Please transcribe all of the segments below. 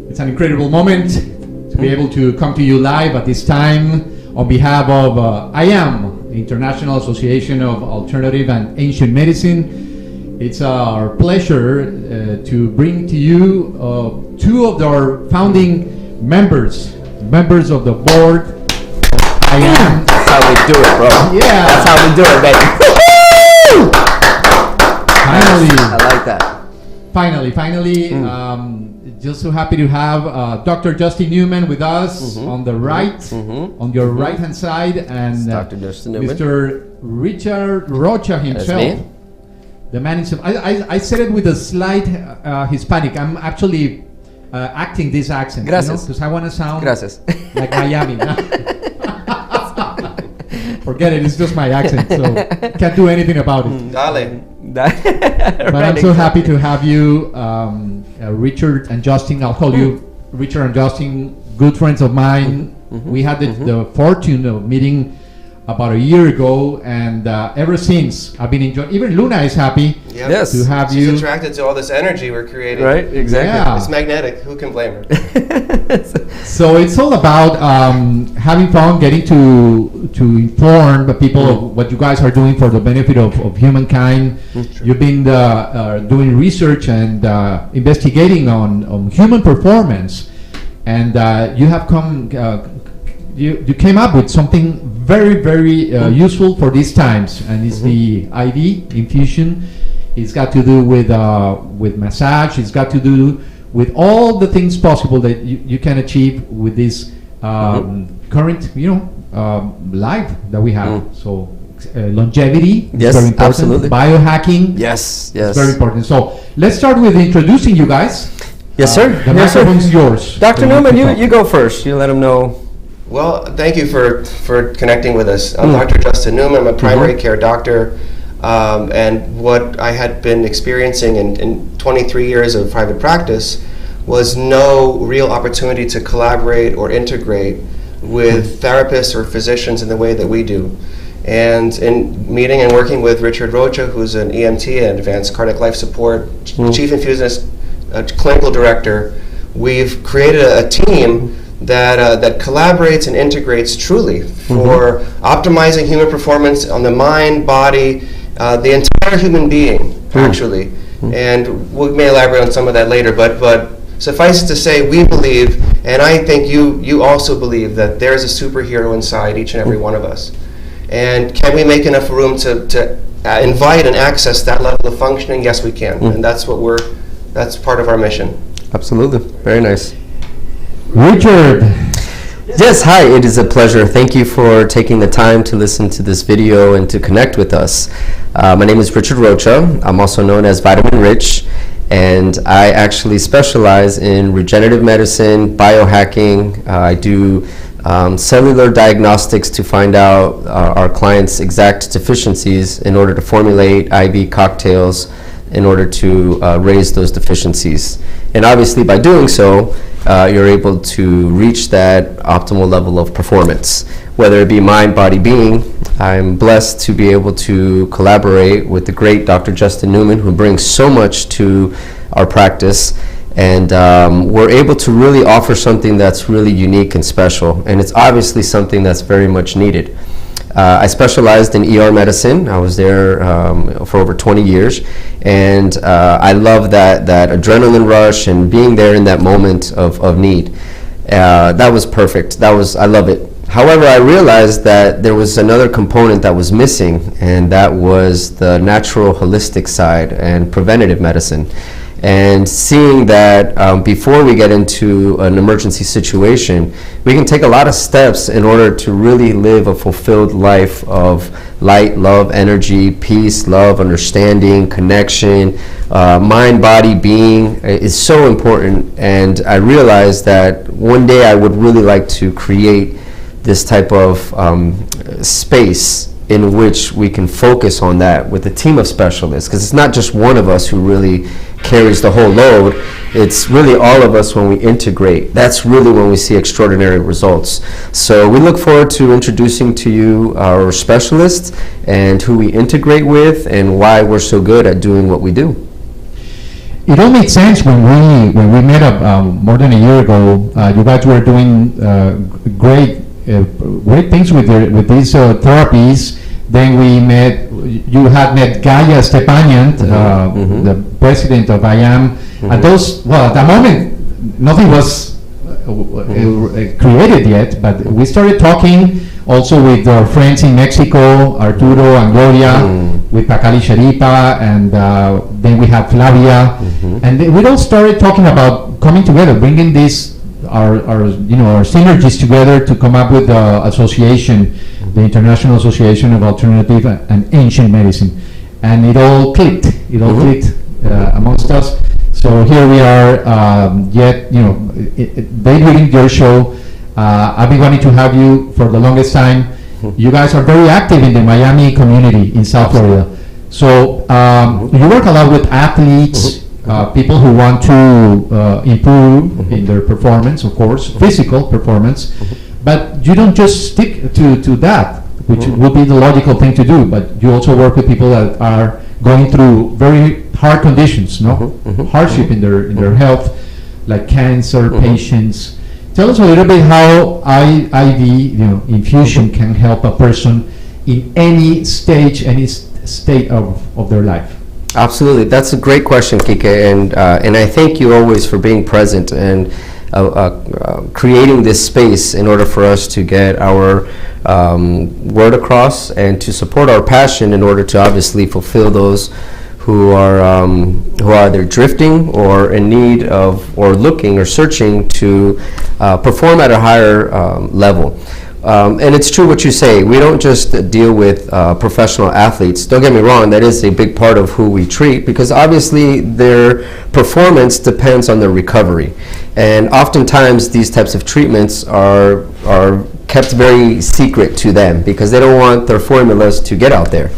It's an incredible moment to be able to come to you live at this time on behalf of IAM, the International Association of Alternative and Ancient Medicine. It's our pleasure to bring to you two of our founding members of the board of IAM. That's how we do it, bro. Yeah. That's how we do it, baby. Finally. I like that. Finally. Just so happy to have Dr. Justin Newman with us on the right, on your right-hand side, and Dr. Justin Newman. Mr. Richard Rocha himself. That's me. The man himself. I said it with a slight Hispanic. I'm actually acting this accent. Gracias. Because I want to sound Gracias. like Miami. Forget it. It's just my accent, so can't do anything about it. Dale. But I'm so happy to have you, Richard and Justin. I'll call you Richard and Justin, good friends of mine. We had the fortune of meeting about a year ago, and ever since I've been enjoying. Even Luna is happy to have She's you. attracted to all this energy we're creating. Right, exactly. Yeah. It's magnetic. Who can blame her? So it's all about having fun, getting to inform the people of what you guys are doing for the benefit of humankind. You've been doing research and investigating on human performance, and you have come. You came up with something very useful for these times, and it's the IV infusion. It's got to do with massage. It's got to do with all the things possible that you can achieve with this current, life that we have. So longevity is very important. Absolutely. Biohacking. Yes. It's very important. So let's start with introducing you guys. Yes, sir. The microphone's yours. Dr. So Newman, you you go first. You let them know. Well, thank you for connecting with us. I'm Dr. Justin Newman. I'm a primary care doctor. And what I had been experiencing in 23 years of private practice was no real opportunity to collaborate or integrate with therapists or physicians in the way that we do. And in meeting and working with Richard Rocha, who's an EMT and advanced cardiac life support, chief infusionist, clinical director, we've created a team that collaborates and integrates truly for optimizing human performance on the mind, body, the entire human being, actually. And we may elaborate on some of that later, but suffice it to say, we believe, and I think you also believe, that there's a superhero inside each and every one of us. And can we make enough room to invite and access that level of functioning? Yes, we can. And that's part of our mission. Absolutely. Very nice. Richard. Yes, hi, it is a pleasure. Thank you for taking the time to listen to this video and to connect with us. My name is Richard Rocha. I'm also known as Vitamin Rich, and I actually specialize in regenerative medicine, biohacking. I do cellular diagnostics to find out our clients' exact deficiencies in order to formulate IV cocktails in order to raise those deficiencies. And obviously by doing so, you're able to reach that optimal level of performance, whether it be mind, body, being. I'm blessed to be able to collaborate with the great Dr. Justin Newman, who brings so much to our practice, and we're able to really offer something that's really unique and special, and it's obviously something that's very much needed. I specialized in ER medicine. I was there for over 20 years, and I love that adrenaline rush and being there in that moment of need. That was perfect. I love it. However, I realized that there was another component that was missing, and that was the natural holistic side and preventative medicine. And seeing that before we get into an emergency situation, we can take a lot of steps in order to really live a fulfilled life of light, love, energy, peace, love, understanding, connection, mind, body, being is so important. And I realized that one day I would really like to create this type of space in which we can focus on that with a team of specialists, because it's not just one of us who really carries the whole load. It's really all of us when we integrate. That's really when we see extraordinary results. So we look forward to introducing to you our specialists and who we integrate with and why we're so good at doing what we do. it all made sense when we met up more than a year ago. You guys were doing great things with these therapies. Then we met. You had met Gaia Stepanian, the president of IAM. And those, well, at the moment, nothing was created yet, but we started talking also with our friends in Mexico, Arturo and Gloria, with Pacali Sharipa, and then we have Flavia, and we all started talking about coming together, bringing our synergies together to come up with the association, the International Association of Alternative and Ancient Medicine, and it all clicked. It all clicked amongst us. So here we are, debuting your show. I've been wanting to have you for the longest time. You guys are very active in the Miami community in South Florida. So you work a lot with athletes, people who want to improve in their performance, of course, physical performance. But you don't just stick to that, which would be the logical thing to do. But you also work with people that are going through very hard conditions, hardship in their health, like cancer patients. Tell us a little bit how IV, infusion can help a person in any stage, any state of their life. Absolutely, that's a great question, Kike, and I thank you always for being present and creating this space in order for us to get our word across and to support our passion in order to obviously fulfill those who are either drifting or in need of, or looking or searching to perform at a higher level. And it's true what you say. We don't just deal with professional athletes. Don't get me wrong, that is a big part of who we treat, because obviously their performance depends on their recovery. And oftentimes these types of treatments are kept very secret to them because they don't want their formulas to get out there.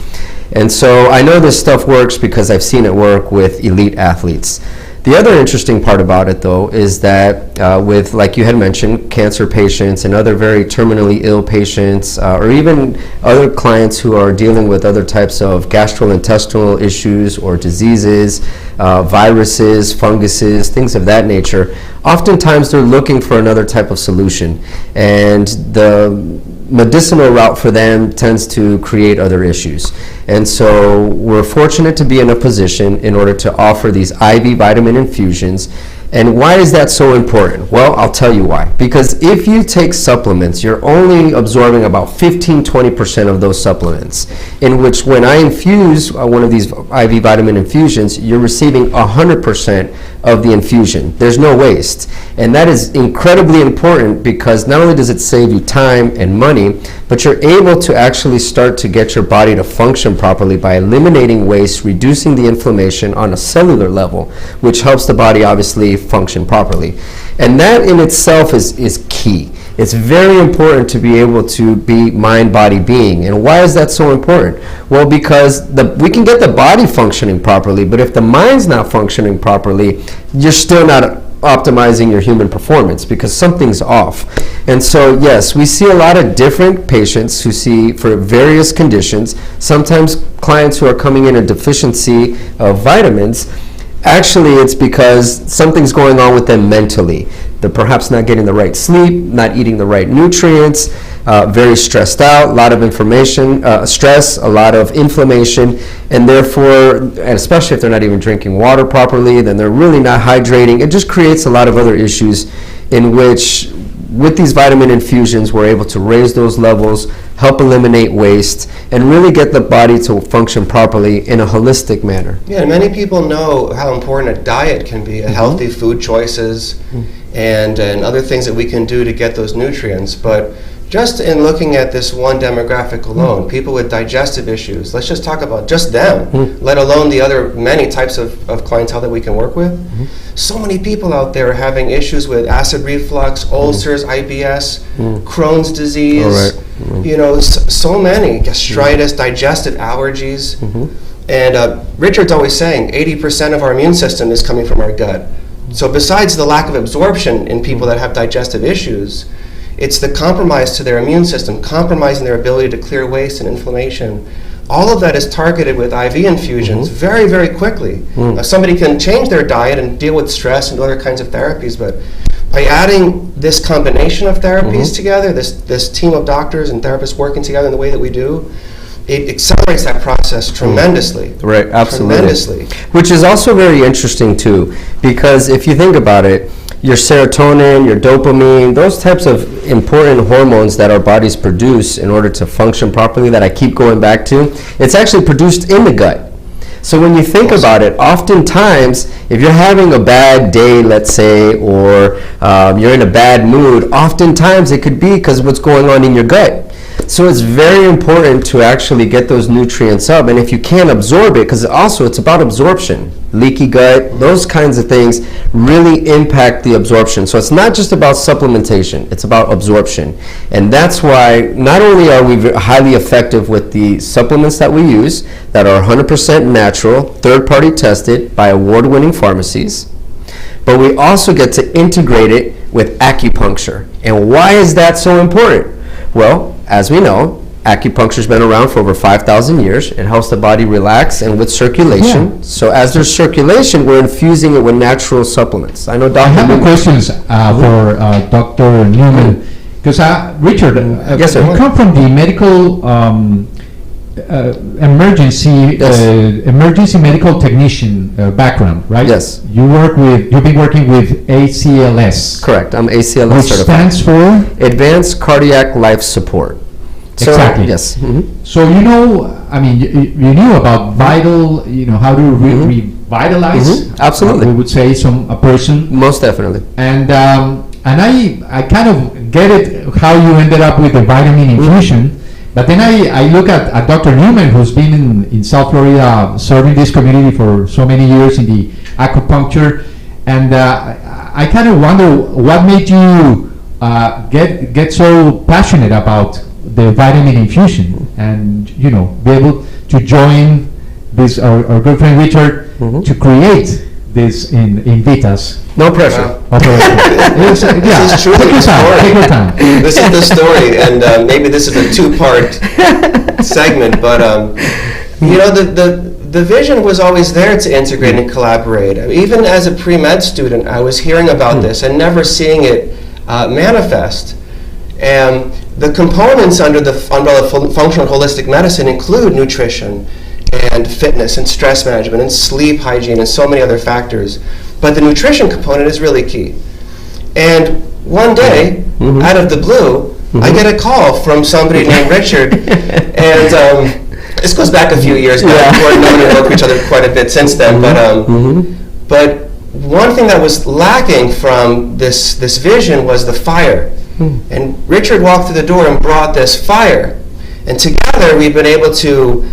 And so I know this stuff works because I've seen it work with elite athletes. The other interesting part about it, though, is that with, like you had mentioned, cancer patients and other very terminally ill patients, or even other clients who are dealing with other types of gastrointestinal issues or diseases, viruses, funguses, things of that nature, oftentimes they're looking for another type of solution. And the medicinal route for them tends to create other issues. And so we're fortunate to be in a position in order to offer these IV vitamin infusions. And why is that so important? Well, I'll tell you why. Because if you take supplements, you're only absorbing about 15-20% of those supplements, in which when I infuse one of these IV vitamin infusions, you're receiving 100% of the infusion. There's no waste. And that is incredibly important because not only does it save you time and money, but you're able to actually start to get your body to function properly by eliminating waste, reducing the inflammation on a cellular level, which helps the body obviously function properly. And that in itself is key. It's very important to be able to be mind, body, being. And why is that so important? Well, because we can get the body functioning properly, but if the mind's not functioning properly, you're still not optimizing your human performance because something's off. And so yes, we see a lot of different patients who see for various conditions, sometimes clients who are coming in a deficiency of vitamins. Actually, it's because something's going on with them mentally. They're perhaps not getting the right sleep, not eating the right nutrients, very stressed out, a lot of stress, a lot of inflammation, and therefore, and especially if they're not even drinking water properly, then they're really not hydrating. It just creates a lot of other issues in which, with these vitamin infusions, we're able to raise those levels, help eliminate waste, and really get the body to function properly in a holistic manner. Yeah, and many people know how important a diet can be, healthy food choices, and other things that we can do to get those nutrients. But just in looking at this one demographic alone, people with digestive issues, let's just talk about just them, let alone the other many types of clientele that we can work with. So many people out there are having issues with acid reflux, ulcers, IBS, Crohn's disease, so many, gastritis, digestive allergies. And Richard's always saying 80% of our immune system is coming from our gut. So besides the lack of absorption in people that have digestive issues, it's the compromise to their immune system, compromising their ability to clear waste and inflammation, all of that is targeted with IV infusions very, very quickly. Somebody can change their diet and deal with stress and other kinds of therapies, but by adding this combination of therapies together, this team of doctors and therapists working together in the way that we do, it accelerates that process tremendously. Right, absolutely. Tremendously. Which is also very interesting too, because if you think about it, your serotonin, your dopamine, those types of important hormones that our bodies produce in order to function properly, that I keep going back to, it's actually produced in the gut. So when you think about it, oftentimes, if you're having a bad day, let's say, or you're in a bad mood, oftentimes it could be because what's going on in your gut. So it's very important to actually get those nutrients up, and if you can't absorb it, because also it's about absorption, leaky gut, those kinds of things really impact the absorption. So it's not just about supplementation, it's about absorption. And that's why not only are we highly effective with the supplements that we use that are 100% natural, third-party tested by award-winning pharmacies, but we also get to integrate it with acupuncture. And why is that so important? Well, as we know, acupuncture's been around for over 5,000 years. It helps the body relax and with circulation. Yeah. So as there's circulation, we're infusing it with natural supplements. I know Dr. I have a Newman- questions for Dr. Newman, because Richard, Yes, sir. you come from the medical emergency Yes. emergency medical technician background, right? Yes. You've been working with ACLS. Correct. I'm ACLS Which certified. stands for? Advanced Cardiac Life Support. So, Exactly. Yes. So I mean, you knew about vital, how to revitalize. Absolutely. We would say a person. Most definitely. And I kind of get it how you ended up with the vitamin infusion, but then I look at Dr. Newman, who's been in South Florida serving this community for so many years in the acupuncture, and I kind of wonder what made you get so passionate about the vitamin infusion, and be able to join this our good friend Richard to create this in INVITAS. No pressure. Wow. This is truly take your the time. story. Take your time. This is the story, and maybe this is a two-part segment, but the vision was always there to integrate and collaborate. I mean, even as a pre-med student, I was hearing about this and never seeing it manifest. And the components under the umbrella of functional holistic medicine include nutrition and fitness and stress management and sleep hygiene and so many other factors. But the nutrition component is really key. And one day, out of the blue, I get a call from somebody named Richard, and this goes back a few years now. We've known and worked with each other quite a bit since then. But one thing that was lacking from this vision was the fire. And Richard walked through the door and brought this fire. And together we've been able to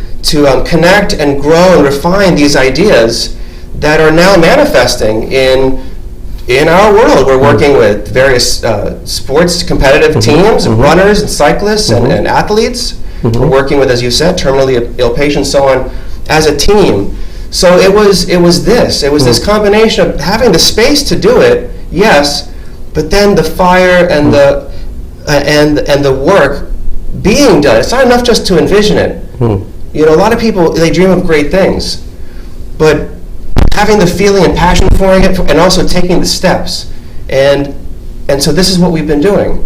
connect and grow and refine these ideas that are now manifesting in our world. We're working with various sports competitive teams, runners and cyclists and athletes. We're working with, as you said, terminally ill patients, so on, as a team. So it was this combination of having the space to do it, yes, but then the fire and the work being done. It's not enough just to envision it. A lot of people, they dream of great things, but having the feeling and passion for it, and also taking the steps, and so this is what we've been doing.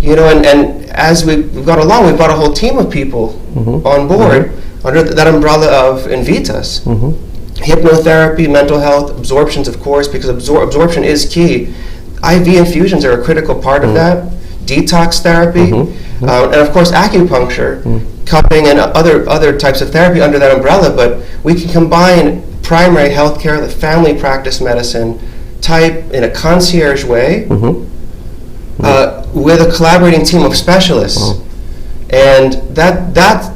And as we've got along, we've got a whole team of people on board under that umbrella of INVITAS. Hypnotherapy, mental health, absorptions, of course, because absorption is key. IV infusions are a critical part of that. Detox therapy, and of course acupuncture, cupping, and other types of therapy under that umbrella. But we can combine primary health care, the family practice medicine type in a concierge way with a collaborating team of specialists. And that's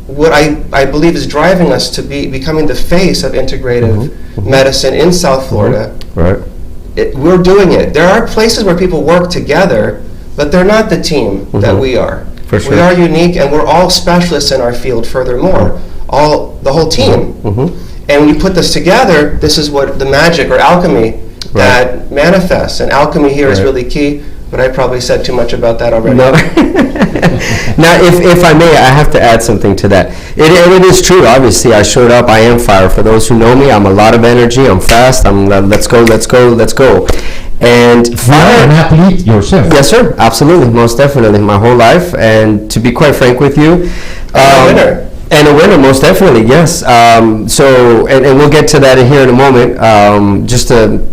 what I believe is driving us to becoming the face of integrative medicine in South Florida. Right. We're doing it. There are places where people work together, but they're not the team that we are. For sure. We are unique, and we're all specialists in our field. Furthermore, the whole team. And when you put this together, this is what the magic or alchemy that manifests. And alchemy here is really key. but I probably said too much about that already. No. Now, if I may, I have to add something to that. It is true. Obviously, I showed up. I am fire. For those who know me, I'm a lot of energy. I'm fast. I'm let's go. And You're an athlete yourself. Yes, sir. Absolutely, most definitely, my whole life. And to be quite frank with you, A winner. and a winner, most definitely, yes. So, and we'll get to that here in a moment. Just to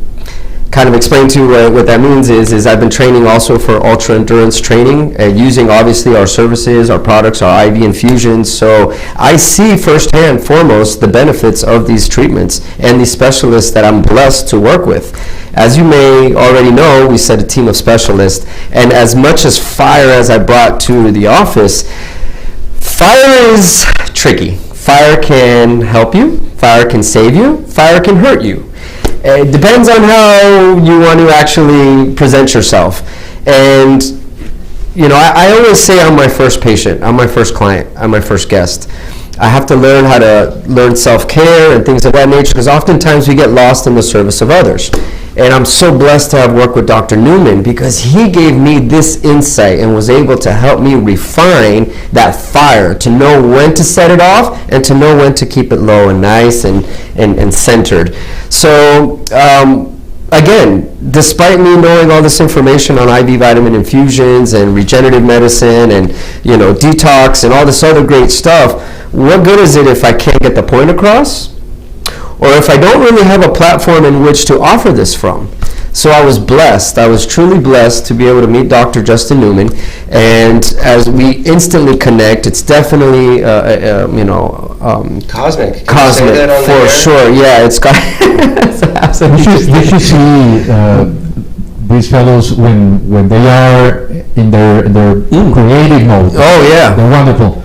kind of explain to you what that means is I've been training also for ultra endurance training, using obviously our services, our products, our IV infusions. So I see firsthand, foremost, the benefits of these treatments and these specialists that I'm blessed to work with. As you may already know, we said a team of specialists, and as much as fire as I brought to the office, fire is tricky. Fire can help you, fire can save you, fire can hurt you. It depends on how you want to actually present yourself. And, you know, I always say I'm my first patient, I'm my first client, I'm my first guest. I have to learn how to learn self-care and things of that nature, because oftentimes we get lost in the service of others. And I'm so blessed to have worked with Dr. Newman, because he gave me this insight and was able to help me refine that fire, to know when to set it off and to know when to keep it low and nice and centered. So again, despite me knowing all this information on IV vitamin infusions and regenerative medicine and, you know, detox and all this other great stuff, what good is it if I can't get the point across? Or if I don't really have a platform in which to offer this from? So I was blessed. I was truly blessed to be able to meet Dr. Justin Newman, and as we instantly connect, it's definitely Cosmic. cosmic for sure. Yeah, it's got. It's absolutely You should see these fellows when they are in their creative mode. Oh yeah, They're wonderful.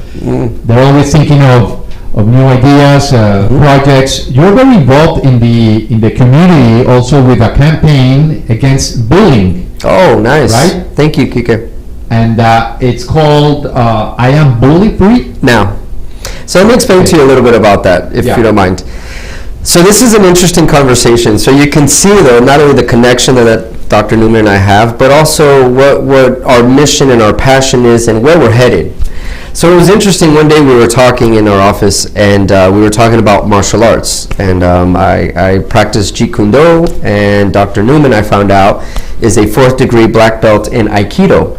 They're always thinking of new ideas, projects. You're very involved in the community also with a campaign against bullying. Oh, nice. Right? Thank you, Kike. And it's called I Am Bully Free. Now, so let me explain to you a little bit about that, if you don't mind. So this is an interesting conversation. So you can see, though, not only the connection that Dr. Newman and I have, but also what our mission and our passion is and where we're headed. So it was interesting, one day we were talking in our office, and we were talking about martial arts, and I practice Jeet Kune Do, and Dr. Newman, I found out, is a 4th degree black belt in Aikido.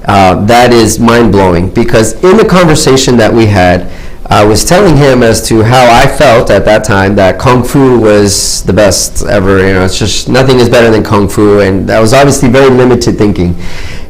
That is mind-blowing, because in the conversation that we had, I was telling him as to how I felt at that time that Kung Fu was the best ever. You know, it's just nothing is better than Kung Fu, and that was obviously very limited thinking.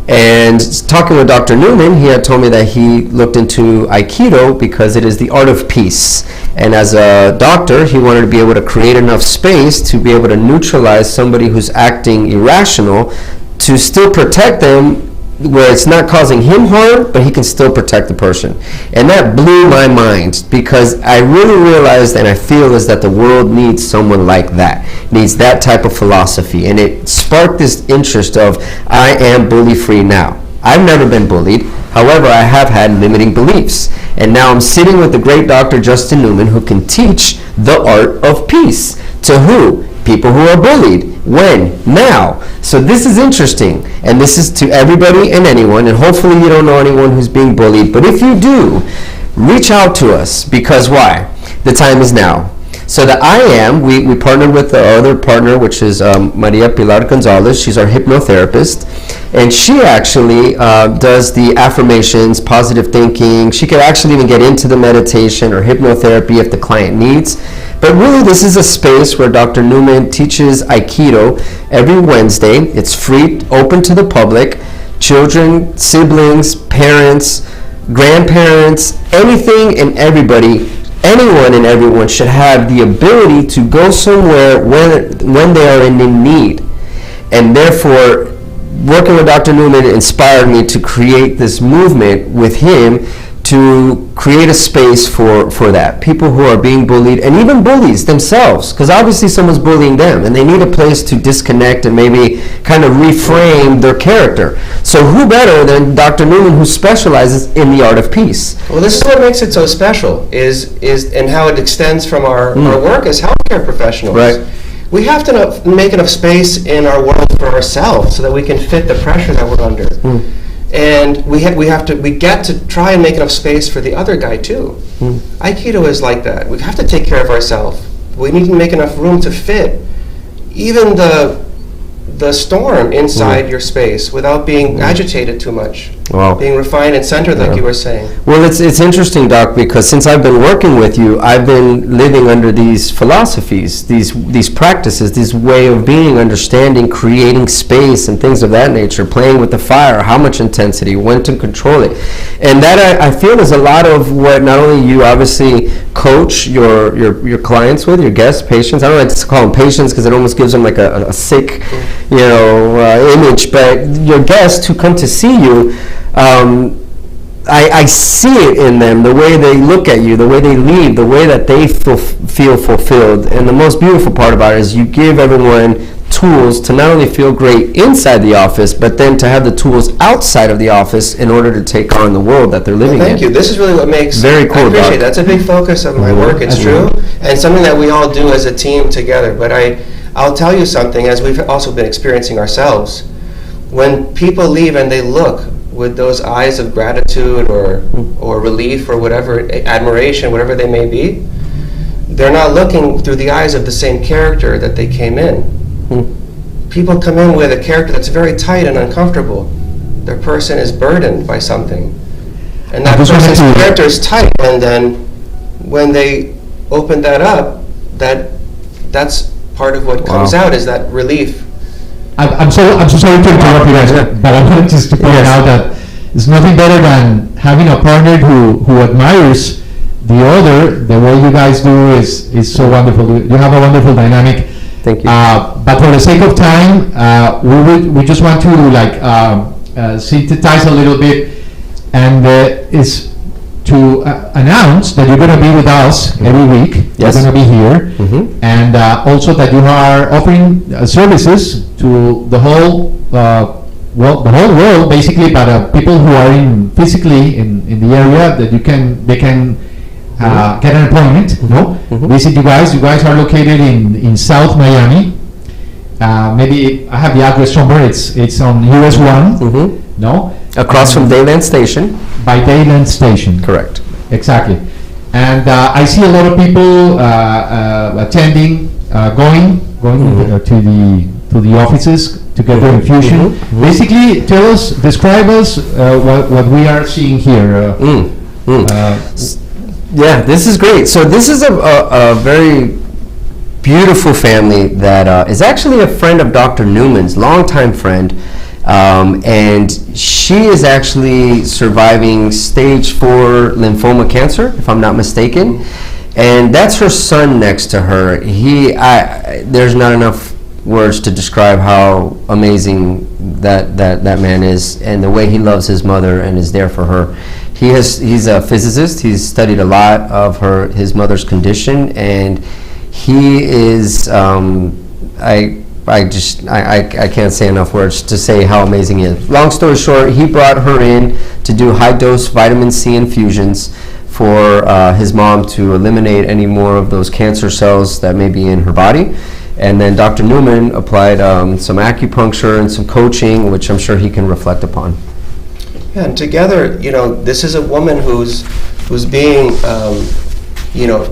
And talking with Dr. Newman, he had told me that he looked into Aikido because it is the art of peace. And as a doctor, he wanted to be able to create enough space to be able to neutralize somebody who's acting irrational, to still protect them where it's not causing him harm, but he can still protect the person. And that blew my mind, because I really realized and I feel is that the world needs someone like that, needs that type of philosophy. And it sparked this interest of, I am bully free now. I've never been bullied. However, I have had limiting beliefs. And now I'm sitting with the great Dr. Justin Newman, who can teach the art of peace. To who? People who are bullied. When? Now. So this is interesting, and this is to everybody and anyone, and hopefully you don't know anyone who's being bullied, but if you do, reach out to us, because why? The time is now. So the I Am, we partnered with the other partner, which is Maria Pilar Gonzalez. She's our hypnotherapist, and she actually does the affirmations, positive thinking. She could actually even get into the meditation or hypnotherapy if the client needs. But really, this is a space where Dr. Newman teaches Aikido every Wednesday. It's free, open to the public. Children, siblings, parents, grandparents, anything and everybody, anyone and everyone should have the ability to go somewhere when they are in need. And therefore, working with Dr. Newman inspired me to create this movement with him to create a space for that. People who are being bullied, and even bullies themselves, because obviously someone's bullying them, and they need a place to disconnect and maybe kind of reframe their character. So who better than Dr. Newman, who specializes in the art of peace? Well, this is what makes it so special, is and how it extends from our work as healthcare professionals. Right. we have to make enough space in our world for ourselves so that we can fit the pressure that we're under. And we get to try and make enough space for the other guy too. Aikido is like that. We have to take care of ourselves. We need to make enough room to fit even the storm inside your space without being agitated too much. Wow. Being refined and centered, like you were saying. Well, it's interesting, Doc, because since I've been working with you, I've been living under these philosophies, these practices, this way of being, understanding, creating space and things of that nature, playing with the fire, how much intensity, when to control it. And that I feel is a lot of what not only you obviously coach your clients with, your guests, patients. I don't like to call them patients because it almost gives them like a sick, image, but your guests who come to see you, I see it in them, the way they look at you, the way they leave, the way that they feel fulfilled. And the most beautiful part about it is you give everyone tools to not only feel great inside the office, but then to have the tools outside of the office in order to take on the world that they're living in. Thank you. This is really what makes... Very cool, I appreciate Doc. That's a big focus of my work. It's true. And something that we all do as a team together. But I'll tell you something, as we've also been experiencing ourselves. When people leave and they look with those eyes of gratitude or relief or whatever, admiration, whatever they may be, they're not looking through the eyes of the same character that they came in. People come in with a character that's very tight and uncomfortable. Their person is burdened by something. And that person's character is tight, and then when they open that up, that's part of what comes out, is that relief. I'm so sorry to interrupt you guys, but I wanted just to point out that it's nothing better than having a partner who admires the other. The way you guys do is so wonderful. You have a wonderful dynamic. Thank you. But for the sake of time, we just want to synthesize a little bit, and is to announce that you're going to be with us every week. Yes. You're going to be here, and also that you are offering services to the whole the whole world, basically, but people who are physically in the area, that they can get an appointment, visit you guys. You guys are located in South Miami. Maybe I have the address somewhere. It's on US 1. No? Across from Dayland Station. By Dayland Station. Correct. Exactly. And I see a lot of people attending, going to the offices to get their infusion. Basically, describe us what we are seeing here. Yeah, this is great. So this is a very beautiful family that is actually a friend of Dr. Newman's, longtime friend, and she is actually surviving stage 4 lymphoma cancer, if I'm not mistaken, and that's her son next to her. There's not enough words to describe how amazing that man is, and the way he loves his mother and is there for her. He's a physicist. He's studied a lot of his mother's condition, and he is I can't say enough words to say how amazing he is. Long story short, he brought her in to do high-dose vitamin C infusions for his mom to eliminate any more of those cancer cells that may be in her body. And then Dr. Newman applied some acupuncture and some coaching, which I'm sure he can reflect upon. Yeah, and together, this is a woman who's being,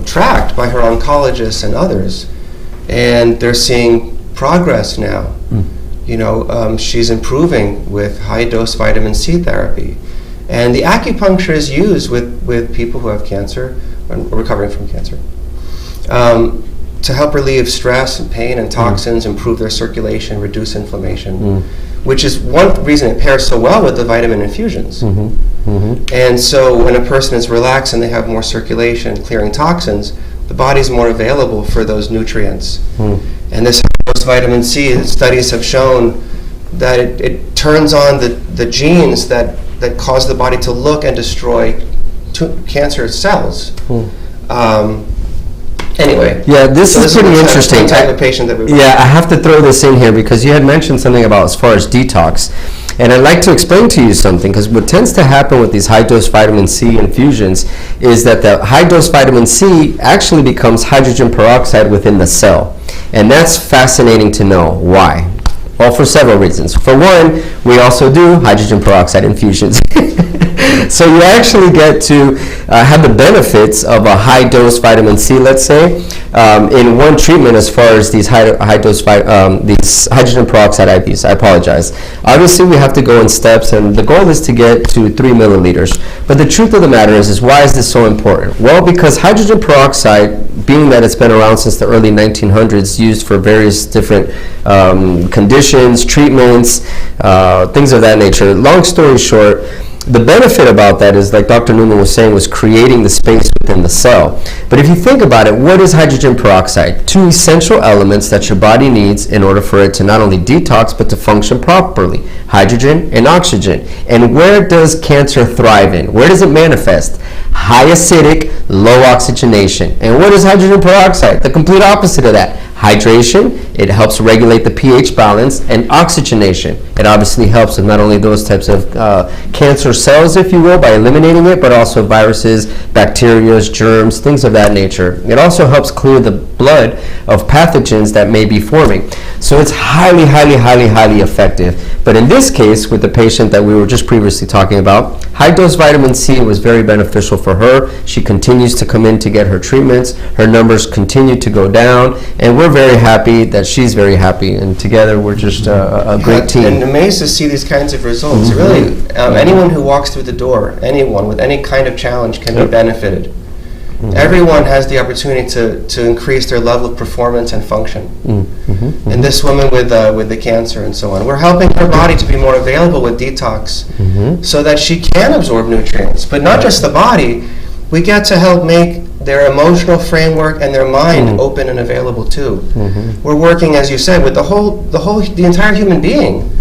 tracked by her oncologists and others, and they're seeing progress now. She's improving with high-dose vitamin C therapy, and the acupuncture is used with people who have cancer or recovering from cancer to help relieve stress and pain and toxins, improve their circulation, reduce inflammation. Which is one reason it pairs so well with the vitamin infusions. And so when a person is relaxed and they have more circulation, clearing toxins, the body's more available for those nutrients. And this vitamin C, studies have shown that it turns on the genes that cause the body to look and destroy cancer cells. Anyway. Yeah, this is pretty interesting. Type of patient that I have to throw this in here because you had mentioned something about as far as detox. And I'd like to explain to you something, because what tends to happen with these high-dose vitamin C infusions is that the high-dose vitamin C actually becomes hydrogen peroxide within the cell. And that's fascinating to know. Why? Well, for several reasons. For one, we also do hydrogen peroxide infusions. So you actually get to have the benefits of a high-dose vitamin C, let's say, in one treatment as far as these high-dose these hydrogen peroxide IVs. I apologize. Obviously, we have to go in steps, and the goal is to get to 3 milliliters. But the truth of the matter is why is this so important? Well, because hydrogen peroxide, being that it's been around since the early 1900s, used for various different conditions, treatments, things of that nature. Long story short, the benefit about that is, like Dr. Newman was saying, was creating the space within the cell. But if you think about it, what is hydrogen peroxide? 2 essential elements that your body needs in order for it to not only detox, but to function properly. Hydrogen and oxygen. And where does cancer thrive in? Where does it manifest? High acidic, low oxygenation. And what is hydrogen peroxide? The complete opposite of that. Hydration, it helps regulate the pH balance, and oxygenation. It obviously helps with not only those types of cancer cells, if you will, by eliminating it, but also viruses, bacteria, germs, things of that nature. It also helps clear the blood of pathogens that may be forming. So it's highly, highly, highly, highly effective. But in this case, with the patient that we were just previously talking about, high-dose vitamin C was very beneficial for her. She continues to come in to get her treatments. Her numbers continue to go down, and we're very happy that she's very happy, and together we're just a great team. And amazed to see these kinds of results. Really, anyone who walks through the door, anyone with any kind of challenge can be benefited. Everyone has the opportunity to increase their level of performance and function. And this woman with the cancer and so on, we're helping her body to be more available with detox so that she can absorb nutrients. But not just the body, we get to help make their emotional framework and their mind open and available too. We're working, as you said, with the entire human being.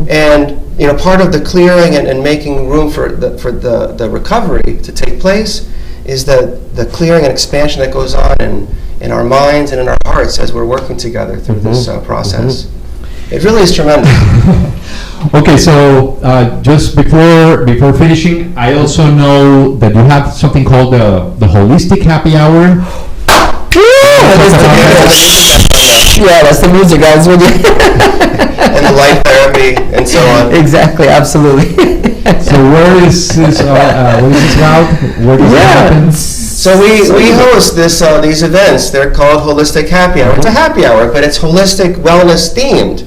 And part of the clearing and making room for the recovery to take place is the clearing and expansion that goes on in our minds and in our hearts as we're working together through this process. It really is tremendous. Okay, so just before finishing, I also know that you have something called the Holistic Happy Hour. Yeah, that's the music, guys. And the light therapy and so on. Exactly, absolutely. So where is this about? Where does it happen? So we host these events. They're called Holistic Happy Hour. It's a happy hour, but it's holistic wellness themed.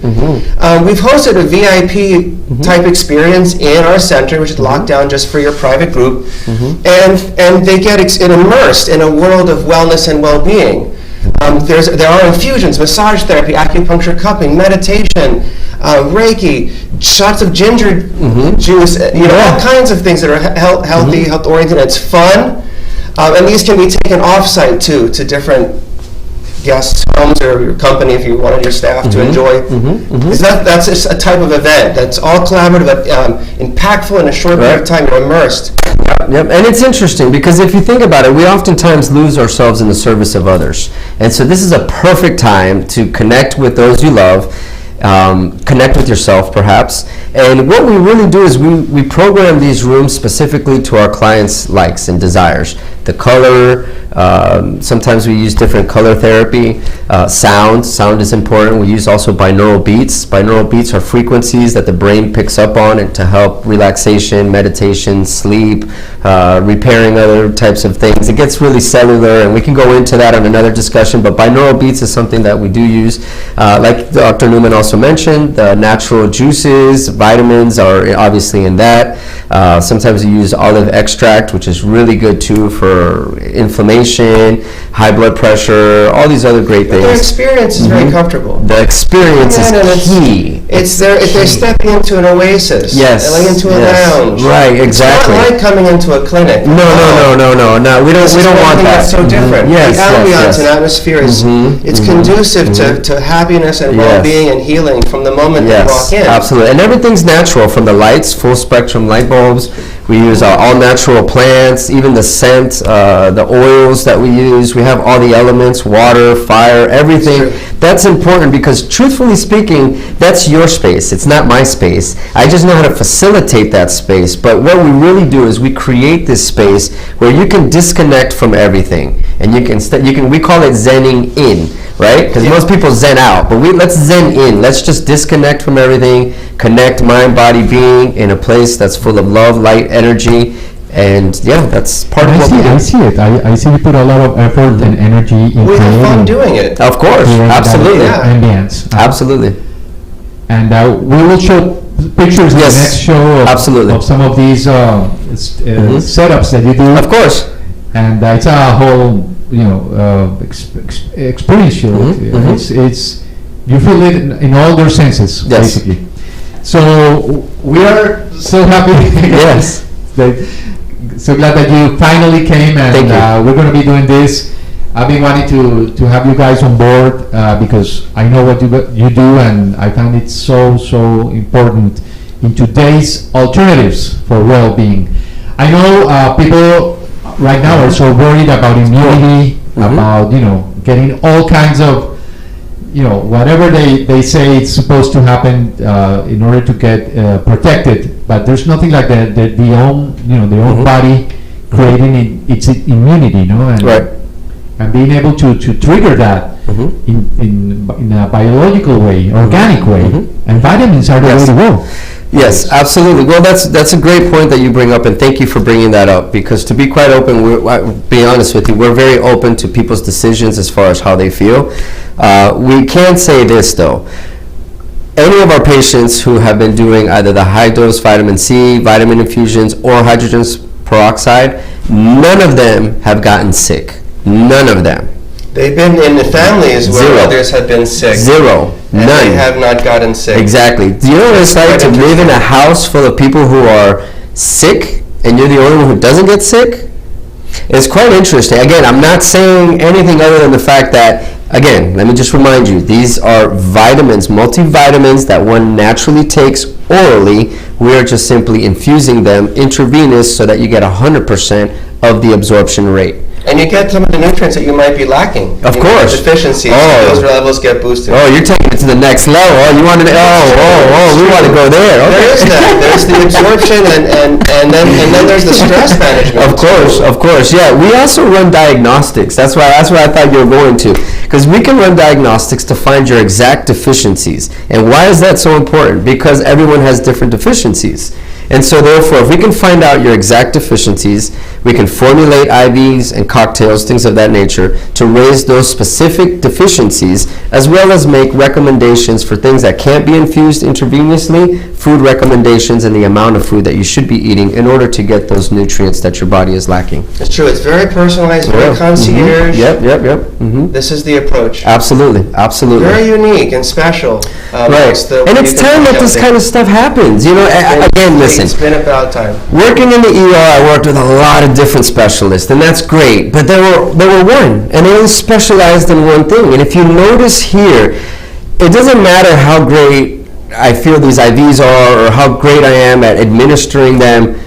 We've hosted a VIP type experience in our center, which is locked down just for your private group, and they get immersed in a world of wellness and well-being. There are infusions, massage therapy, acupuncture cupping, meditation, Reiki, shots of ginger juice, all kinds of things that are healthy, health-oriented. It's fun. And these can be taken off-site too, to different guests' homes or your company if you wanted your staff to enjoy. That's just a type of event that's all collaborative, but impactful in a short period of time. You're immersed. Yep, and it's interesting because if you think about it, we oftentimes lose ourselves in the service of others. And so this is a perfect time to connect with those you love, connect with yourself perhaps. And what we really do is we program these rooms specifically to our clients' likes and desires. The color, sometimes we use different color therapy. Sound is important. We use also binaural beats. Binaural beats are frequencies that the brain picks up on and to help relaxation, meditation, sleep, repairing other types of things. It gets really cellular, and we can go into that on another discussion, but binaural beats is something that we do use. Like Dr. Newman also mentioned, the natural juices, vitamins are obviously in that. Sometimes we use olive extract, which is really good too for inflammation, high blood pressure, all these other great things. Their experience is very comfortable. The experience is key. They're stepping into an oasis. Yes. Like into a lounge. Right, exactly. It's not like coming into a clinic. No, we don't want that. That's so different. Yes, the ambiance and atmosphere is it's conducive to happiness and well-being and healing from the moment you walk in. Absolutely. And everything's natural, from the lights, full spectrum light bulbs. We use all natural plants, even the scent, the oils that we use. We have all the elements, water, fire, everything. That's important because, truthfully speaking, that's your space. It's not my space. I just know how to facilitate that space. But what we really do is we create this space where you can disconnect from everything, and we call it zenning in. right? Because most people zen out, but let's zen in. Let's just disconnect from everything, connect mind, body, being in a place that's full of love, light, energy, and yeah, that's part of what we do. I see it. I see you put a lot of effort and energy in We have fun doing it. Of course, absolutely. Ambience. Absolutely. And we will show pictures in the next show of some of these setups that you do. Of course. And it's a whole, experiential. It's you feel it in all their senses, basically. So we are so happy. Yes. So glad that you finally came, and we're going to be doing this. I've been wanting to have you guys on board because I know what you do, and I found it so important in today's alternatives for well-being. I know people right now are so worried about immunity, about getting all kinds of whatever they say it's supposed to happen in order to get protected, but there's nothing like that. The own body creating its immunity, and being able to trigger that in a biological way, organic way, and vitamins are the way to go. Yes, absolutely. Well, that's a great point that you bring up, and thank you for bringing that up, because to be quite open, be honest with you, we're very open to people's decisions as far as how they feel. We can say this, though. Any of our patients who have been doing either the high-dose vitamin C, vitamin infusions, or hydrogen peroxide, none of them have gotten sick. None of them. They've been in the families where others have been sick. Zero. And None. They have not gotten sick. Exactly. Do you know what it's like to live in a house full of people who are sick and you're the only one who doesn't get sick? It's quite interesting. Again, I'm not saying anything other than the fact that, again, let me just remind you, these are vitamins, multivitamins that one naturally takes orally. We are just simply infusing them intravenous so that you get 100% of the absorption rate. And you get some of the nutrients that you might be lacking. Of course. Deficiencies. Those levels get boosted. Oh, you're taking it to the next level. Oh, you want to? We want to go there. Okay. There is that. There's the absorption, and then there's the stress management. Of course. Yeah, we also run diagnostics. That's why I thought you were going to, because we can run diagnostics to find your exact deficiencies. And why is that so important? Because everyone has different deficiencies. And so therefore, if we can find out your exact deficiencies, we can formulate IVs and cocktails, things of that nature, to raise those specific deficiencies, as well as make recommendations for things that can't be infused intravenously, food recommendations, and the amount of food that you should be eating in order to get those nutrients that your body is lacking. It's true. It's very personalized, very concierge. Yep. This is the approach. Absolutely. Very unique and special. Right. And it's time that this kind of stuff happens. Again, listen. It's been about time. Working in the ER, I worked with a lot of different specialists, and that's great. But there were one, and they all specialized in one thing. And if you notice here, it doesn't matter how great I feel these IVs are or how great I am at administering them.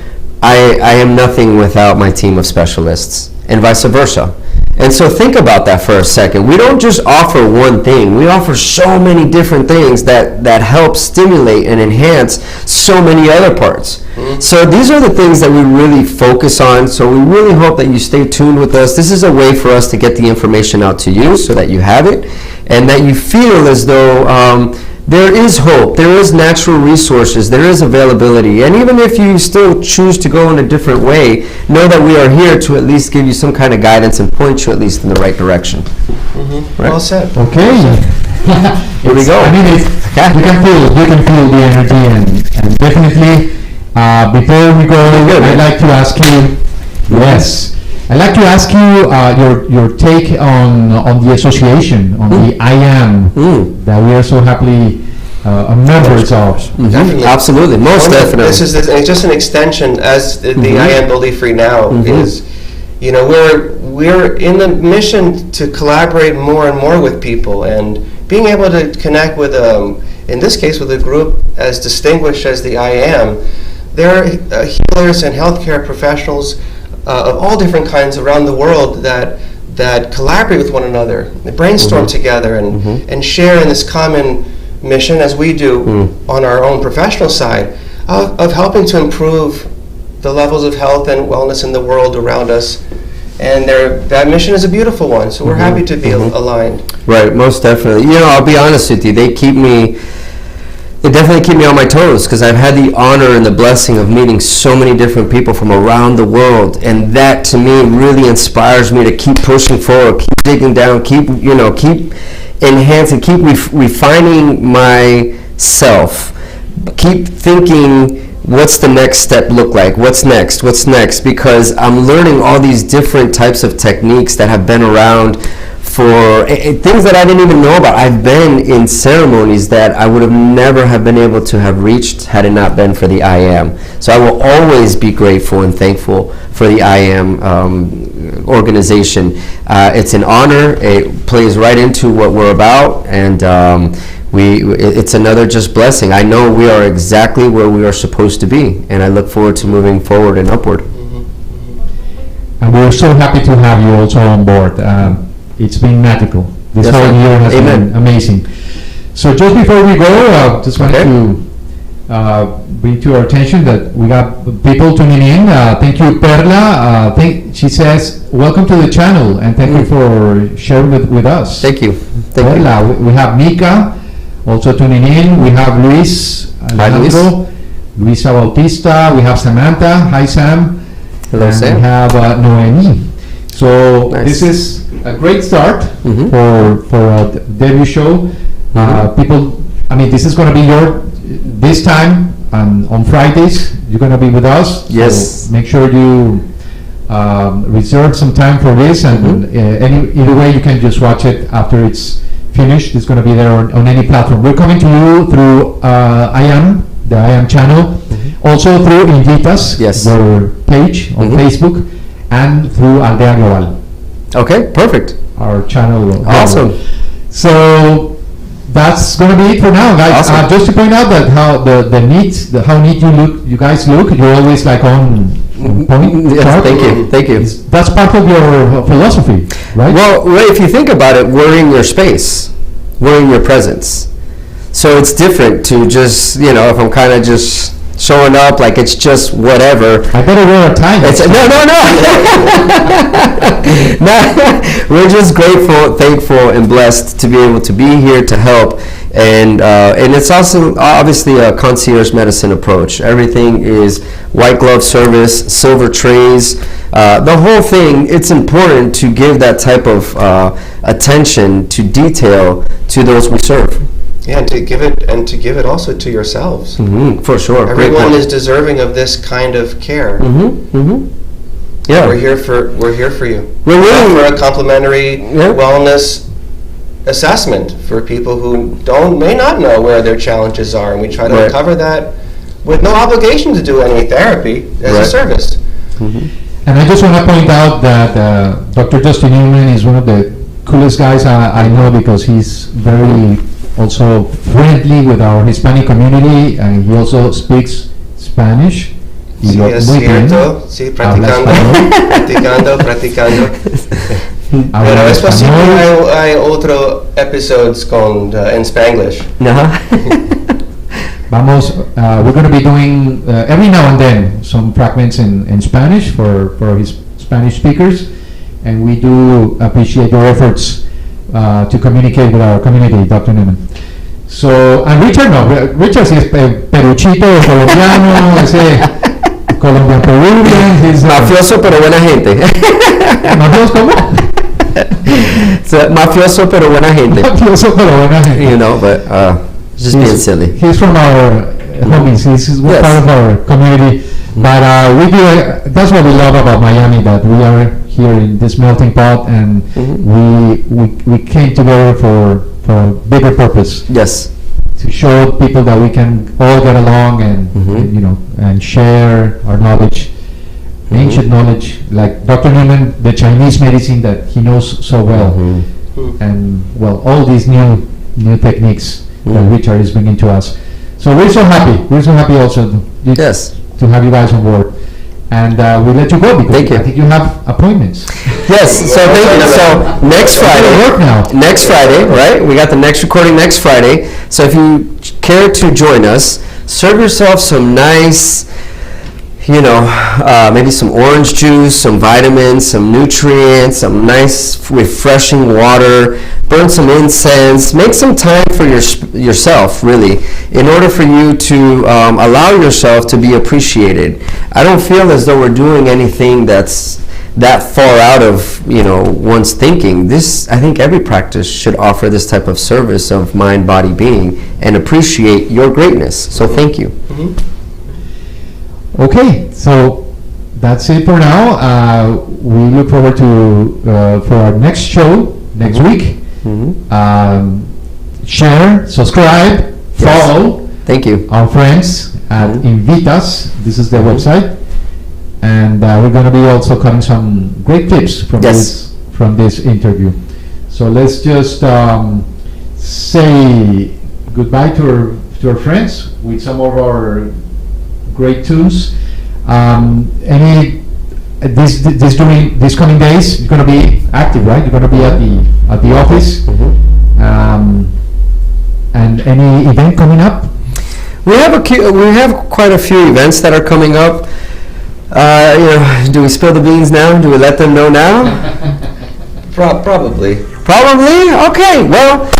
I am nothing without my team of specialists, and vice versa. And so think about that for a second. We don't just offer one thing. We offer so many different things that help stimulate and enhance so many other parts. So these are the things that we really focus on. So we really hope that you stay tuned with us. This is a way for us to get the information out to you so that you have it and that you feel as though there is hope, there is natural resources, there is availability, and even if you still choose to go in a different way, know that we are here to at least give you some kind of guidance and point you at least in the right direction. Right? Well said. Okay. Here we go. I mean, you can feel the energy, and definitely, before we go, I'd like to ask you, I'd like to ask you your take on the association, on the IAM that we are so happily members of. Definitely. Absolutely, most definitely. This is it's just an extension, as the IAM Believe Free Now is. We're in the mission to collaborate more and more with people, and being able to connect with, in this case, with a group as distinguished as the IAM. There are healers and healthcare professionals of all different kinds around the world that collaborate with one another, they brainstorm together and share in this common mission, as we do on our own professional side, of helping to improve the levels of health and wellness in the world around us, and that mission is a beautiful one. So we're happy to be aligned. Right, most definitely. You know, I'll be honest with you, they definitely keep me on my toes, because I've had the honor and the blessing of meeting so many different people from around the world, and that to me really inspires me to keep pushing forward, keep digging down, keep enhancing, keep refining myself, keep thinking, what's the next step look like? What's next? Because I'm learning all these different types of techniques that have been around for things that I didn't even know about. I've been in ceremonies that I would have never have been able to have reached had it not been for the I Am. So I will always be grateful and thankful for the I Am organization. It's an honor. It plays right into what we're about, and it's another just blessing. I know we are exactly where we are supposed to be, and I look forward to moving forward and upward. And we're so happy to have you also on board. It's been magical. This whole year has been amazing. So just before we go, just wanted to bring to our attention that we got people tuning in. Thank you, Perla. She says, welcome to the channel, and thank you for sharing with us. Thank you. Perla. We have Mika also tuning in. We have Luis Alejandro, Luisa Bautista. We have Samantha. Hi, Sam. Hello, and Sam. We have Noemi. So Nice. this is a great start for a debut show. People, I mean, this is going to be this time on Fridays. You're going to be with us. Yes. So make sure you reserve some time for this, and either way, you can just watch it after it's finished. It's going to be there on any platform. We're coming to you through the I Am channel, also through Invitas, their page on Facebook, and through Aldea Global. Okay, perfect. Our channel. Awesome. So that's going to be it for now, guys. Awesome. Just to point out that how how neat you guys look. You're always like on point. Yes, thank you. That's part of your philosophy, right? Well, Ray, if you think about it, we're in your space, we're in your presence. So it's different to just, if I'm kind of just showing up like it's just whatever. I better wear a tie. No. We're just grateful, thankful, and blessed to be able to be here to help. And it's also obviously a concierge medicine approach. Everything is white glove service, silver trays, the whole thing. It's important to give that type of attention to detail to those we serve. Yeah, and to give it also to yourselves. For sure. Everyone is deserving of this kind of care. Yeah, we're here for you. We're really for a complimentary wellness assessment for people who may not know where their challenges are, and we try to uncover that with no obligation to do any therapy as a service. And I just want to point out that Dr. Justin Newman is one of the coolest guys I know, because he's very also friendly with our Hispanic community, and he also speaks Spanish. Sí, es cierto. Sí, practicando. Pero es posible hay otro episodes en Spanglish. We're going to be doing every now and then some fragments in Spanish for his Spanish speakers, and we do appreciate your efforts to communicate with our community, Dr. Newman. So, and Richard sí es peruchito colombiano, ese Colombian Peruvian. He's mafioso pero buena gente. ¿Mafioso cómo? Mafioso pero buena gente. Mafioso pero buena gente. But just being silly. He's from our homies. He's part of our community. But we do. That's what we love about Miami. That we are here in this melting pot, and we came together for a bigger purpose. Yes. To show people that we can all get along and and share our knowledge, ancient knowledge, like Dr. Newman, the Chinese medicine that he knows so well, and all these new techniques that Richard is bringing to us. So we're so happy. We're so happy also to have you guys on board. And we let you go because I think you have appointments. Yes, so next Friday. Next Friday, right? We got the next recording next Friday. So if you care to join us, serve yourself some nice, maybe some orange juice, some vitamins, some nutrients, some nice refreshing water, burn some incense, make some time for yourself, really, in order for you to allow yourself to be appreciated. I don't feel as though we're doing anything that's that far out of one's thinking. I think every practice should offer this type of service of mind, body, being, and appreciate your greatness. So thank you. Okay, so that's it for now. We look forward to for our next show next week. Share, subscribe, follow. Thank you. Our friends at INVITAS. This is their website, and we're going to be also cutting some great tips from this interview. So let's just say goodbye to our friends with some of our great tunes. During these coming days, you're going to be active, right? You're going to be at the office. And any event coming up? We have quite a few events that are coming up. Do we spill the beans now? Do we let them know now? Probably. Okay. Well,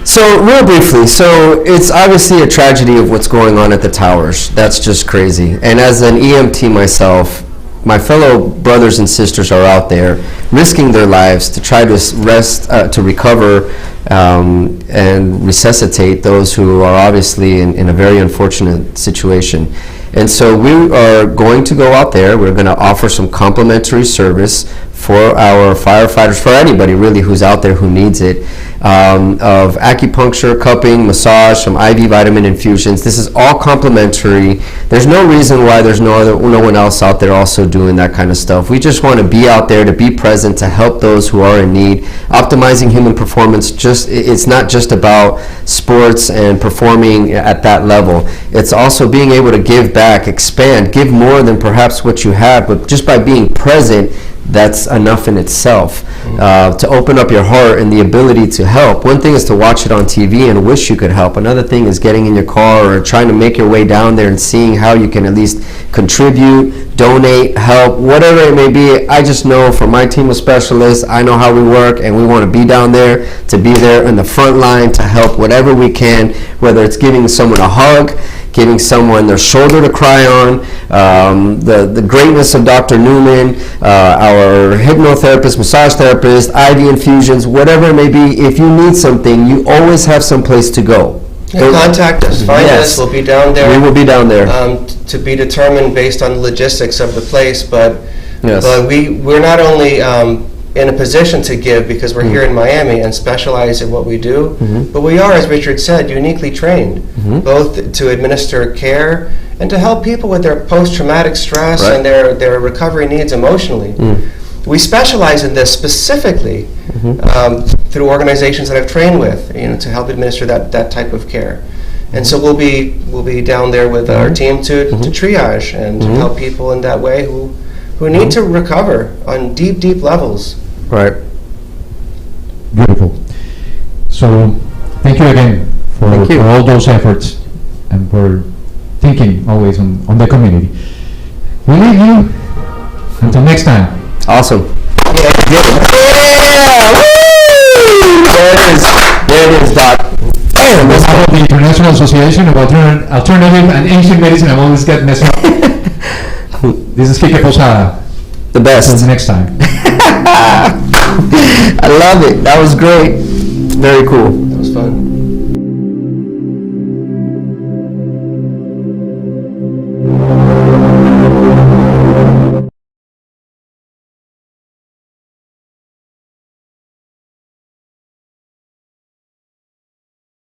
so real briefly, so it's obviously a tragedy of what's going on at the towers. That's just crazy. And as an EMT myself, my fellow brothers and sisters are out there risking their lives to try to recover and resuscitate those who are obviously in a very unfortunate situation. And so we are going to go out there. We're going to offer some complimentary service for our firefighters, for anybody really who's out there who needs it, of acupuncture, cupping, massage, some IV vitamin infusions. This is all complimentary. There's no reason why there's no one else out there also doing that kind of stuff. We just want to be out there, to be present, to help those who are in need. Optimizing human performance, it's not just about sports and performing at that level. It's also being able to give back, expand, give more than perhaps what you have, but just by being present, that's enough in itself. To open up your heart and the ability to help. One thing is to watch it on TV and wish you could help. Another thing is getting in your car or trying to make your way down there and seeing how you can at least contribute, donate, help, whatever it may be. I just know from my team of specialists, I know how we work, and we want to be down there, to be there in the front line to help whatever we can, whether it's giving someone a hug, giving someone their shoulder to cry on, the greatness of Dr. Newman, our hypnotherapist, massage therapist, IV infusions, whatever it may be. If you need something, you always have some place to go. Contact us, find us, we'll be down there. We will be down there. To be determined based on the logistics of the place, but we're not only in a position to give because we're here in Miami and specialize in what we do, but we are, as Richard said, uniquely trained, both to administer care and to help people with their post-traumatic stress and their recovery needs emotionally. We specialize in this specifically through organizations that I've trained with, to help administer that type of care. And so we'll be down there with our team to triage and to help people in that way who need to recover on deep levels. Right. Beautiful. So thank you again for all those efforts and for thinking always on the community. We leave you until next time. Awesome. There it is, Doc. On behalf of the International Association of Alternative and Ancient Medicine, I always get messed up. This is Kike Posada. The best. Until next time. I love it. That was great. Very cool. That was fun.